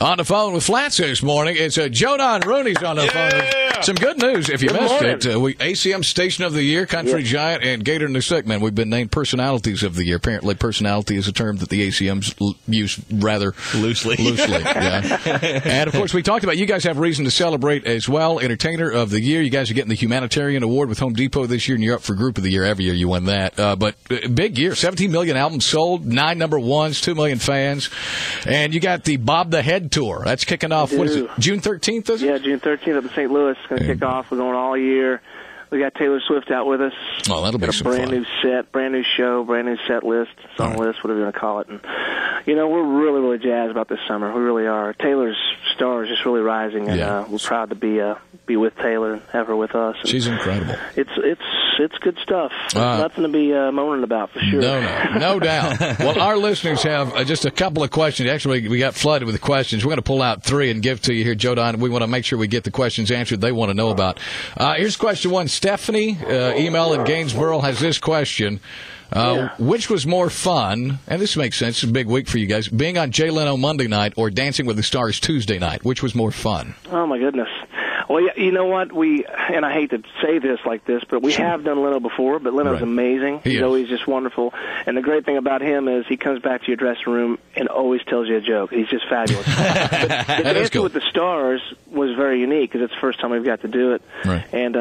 On the phone with Flatts this morning, it's Joe Don Rooney's on the phone. Some good news if you missed it. ACM Station of the Year, Country Giant, and Gator The StyckMan. We've been named Personalities of the Year. Apparently, personality is a term that the ACMs use rather loosely. Yeah. And, of course, we talked about you guys have reason to celebrate as well. Entertainer of the Year. You guys are getting the Humanitarian Award with Home Depot this year, and you're up for Group of the Year. Every year you win that. But big year. 17 million albums sold, 9 number ones, 2 million fans. And you got the Bob the Head Tour. That's kicking off, what is it, June 13th, is it? Yeah, June 13th up in St. Louis. It's going to kick off. We're going all year. We got Taylor Swift out with us. Oh, that'll be some fun. Brand new set, brand new show, brand new set list, song list, whatever you want to call it. And, we're really, really jazzed about this summer. We really are. Taylor's star is just really rising, and we're proud to be with Taylor and have her with us. And she's incredible. It's good stuff. Nothing to be moaning about, for sure. No doubt. Well, our listeners have just a couple of questions. Actually, we got flooded with questions. We're going to pull out 3 and give to you here, Joe Don. We want to make sure we get the questions answered they want to know about. Here's question 1. Stephanie, email in Gainesboro, has this question. Which was more fun, and this makes sense, it's a big week for you guys, being on Jay Leno Monday night or Dancing with the Stars Tuesday night? Which was more fun? Oh, my goodness. Well, you know what? And I hate to say this like this, but we have done Leno before, but Leno's amazing. He's always just wonderful. And the great thing about him is he comes back to your dressing room and always tells you a joke. He's just fabulous. But the Dancing with the Stars was very unique because it's the first time we've got to do it. Right. And,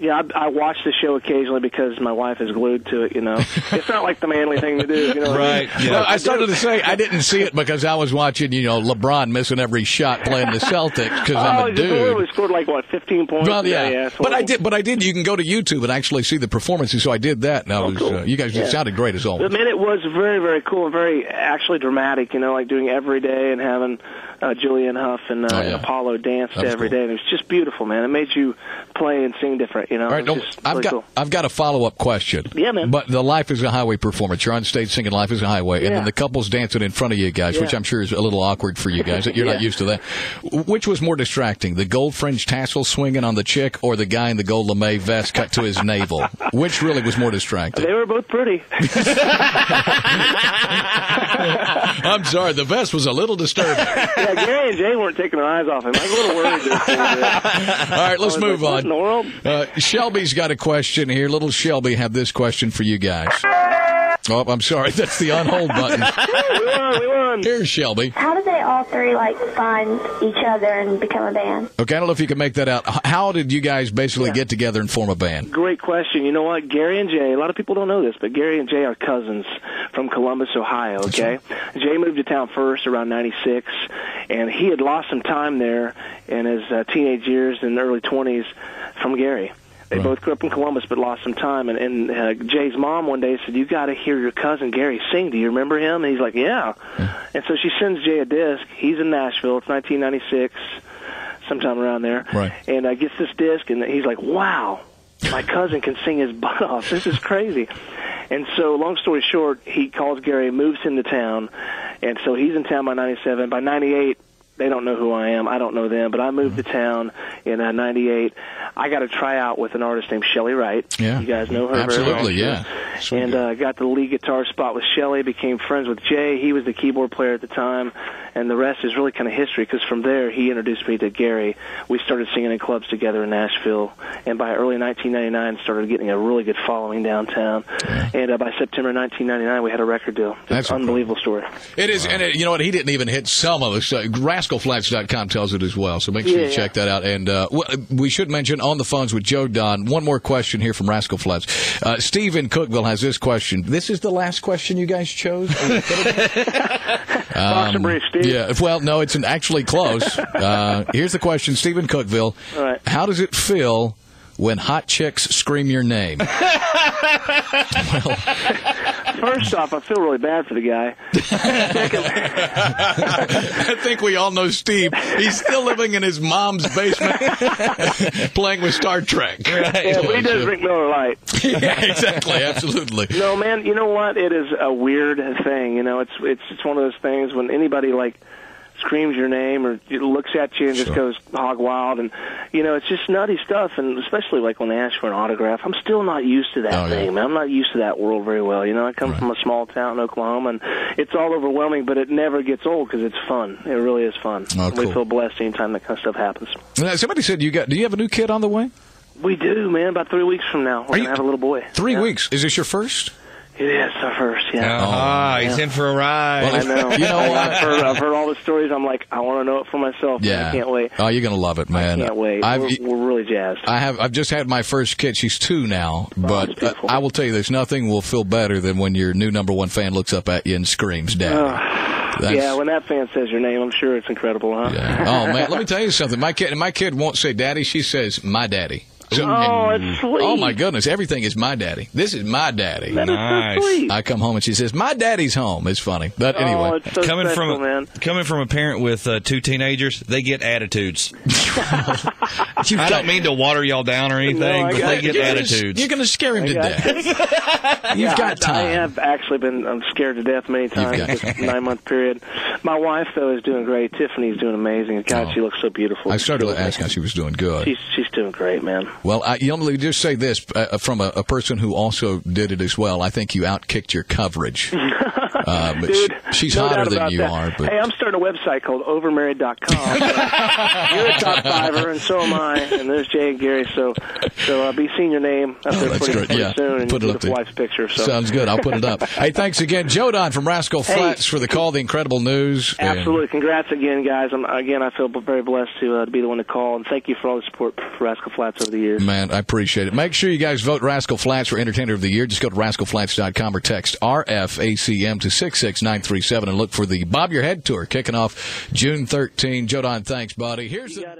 I watch the show occasionally because my wife is glued to it, It's not like the manly thing to do, Right. Yeah. Well, I started to say I didn't see it because I was watching, LeBron missing every shot playing the Celtics because I'm a dude. We scored 15 points. Well, yeah. But I did. You can go to YouTube and actually see the performances, so I did that. And cool. You guys it sounded great as always. Man, it was very, very cool and very actually dramatic, like doing every day and having Julianne Hough and Apollo dance every day. And it was just beautiful, man. It made you play and sing different, All right, I've got a follow-up question. Yeah, man. But the Life is a Highway performance, you're on stage singing Life is a Highway, and then the couple's dancing in front of you guys, which I'm sure is a little awkward for you guys. You're not used to that. Which was more distracting, the gold fringe tassel swinging on the chick or the guy in the gold lame vest cut to his navel? Which really was more distracting? They were both pretty. I'm sorry, the vest was a little disturbing. Yeah, Gary and Jay weren't taking their eyes off him. I was a little worried there. All right, let's move on. What in the world? Shelby's got a question here. Little Shelby have this question for you guys. Oh, I'm sorry. That's the on-hold button. We won. Here's Shelby. How did they all three, find each other and become a band? Okay, I don't know if you can make that out. How did you guys basically get together and form a band? Great question. You know what? Gary and Jay, a lot of people don't know this, but Gary and Jay are cousins from Columbus, Ohio, okay? Right. Jay moved to town first around 96, and he had lost some time there in his teenage years and early 20s from Gary. They both grew up in Columbus but lost some time. And Jay's mom one day said, "You got to hear your cousin Gary sing. Do you remember him?" And he's like, yeah. And so she sends Jay a disc. He's in Nashville. It's 1996, sometime around there. Right. And gets this disc, and he's like, wow, my cousin can sing his butt off. This is crazy. And so, long story short, he calls Gary, moves him to town. And so he's in town by 97. By 98, they don't know who I am. I don't know them. But I moved to town in 98. I got a tryout with an artist named Shelley Wright. Yeah. You guys know her Absolutely, very well. Yeah. And got the lead guitar spot with Shelley, became friends with Jay. He was the keyboard player at the time. And the rest is really kind of history, because from there he introduced me to Gary. We started singing in clubs together in Nashville. And by early 1999, started getting a really good following downtown. Yeah. And by September 1999, we had a record deal. It's an unbelievable story. It is. Wow. And you know what? He didn't even hit some of us. RascalFlatts.com tells it as well. So make sure you check that out. And we should mention on the phones with Joe Don, one more question here from Rascal Flatts. Steve in Cookville has this question. This is the last question you guys chose? Box of brief, Steve. Yeah, well, no, it's actually close. Here's the question, Steve in Cookville. All right. How does it feel when hot chicks scream your name? Well, first off, I feel really bad for the guy. I think we all know Steve. He's still living in his mom's basement playing with Star Trek. Right. Yeah, but he does drink Miller Lite. Yeah, exactly. Absolutely. No, man, you know what? It is a weird thing. You know, it's one of those things when anybody, screams your name or looks at you and just goes hog wild. And, it's just nutty stuff. And especially like when they ask for an autograph, I'm still not used to that thing, man. I'm not used to that world very well. I come from a small town in Oklahoma, and it's all overwhelming, but it never gets old because it's fun. It really is fun. Oh, cool. We feel blessed anytime that kind of stuff happens. Somebody said do you have a new kid on the way? We do, man. About 3 weeks from now, we're going to have a little boy. 3 weeks. Is this your first? It is our first, He's in for a ride. Well, I know. I've heard all the stories. I'm like, I want to know it for myself. Yeah. I can't wait. Oh, you're going to love it, man. I can't wait. We're really jazzed. I've just had my first kid. She's 2 now. But I will tell you, there's nothing will feel better than when your new number 1 fan looks up at you and screams, Daddy. Yeah, when that fan says your name, I'm sure it's incredible, huh? Yeah. Oh, man, let me tell you something. My kid won't say daddy. She says, my daddy. So, it's sweet. Oh, my goodness. Everything is my daddy. This is my daddy. That is so sweet. I come home and she says, my daddy's home. It's funny. But anyway. It's so coming from a parent with 2 teenagers, they get attitudes. I don't mean to water y'all down or anything, but they get attitudes. You're going to scare him to death. You've got time. I have actually been scared to death many times this 9-month period. My wife, though, is doing great. Tiffany's doing amazing. God, she looks so beautiful. I started to ask how she was doing good. She's doing great, man. Well, let me just say this from a person who also did it as well. I think you outkicked your coverage. Dude, she's hotter than you are. But... Hey, I'm starting a website called overmarried.com. You're a top fiver, and so am I. And there's Jay and Gary. So I'll be seeing your name up there pretty soon. And put it up there. Wife's picture. So. Sounds good. I'll put it up. Hey, thanks again, Jodan from Rascal Flatts for the call. The incredible news. Absolutely. Congrats again, guys. I feel very blessed to be the one to call, and thank you for all the support for Rascal Flatts over the years. Man, I appreciate it. Make sure you guys vote Rascal Flatts for Entertainer of the Year. Just go to rascalflatts.com or text RFACM to 66937 and look for the Bob Your Head Tour kicking off June 13. Jodan, thanks, buddy. Here's the...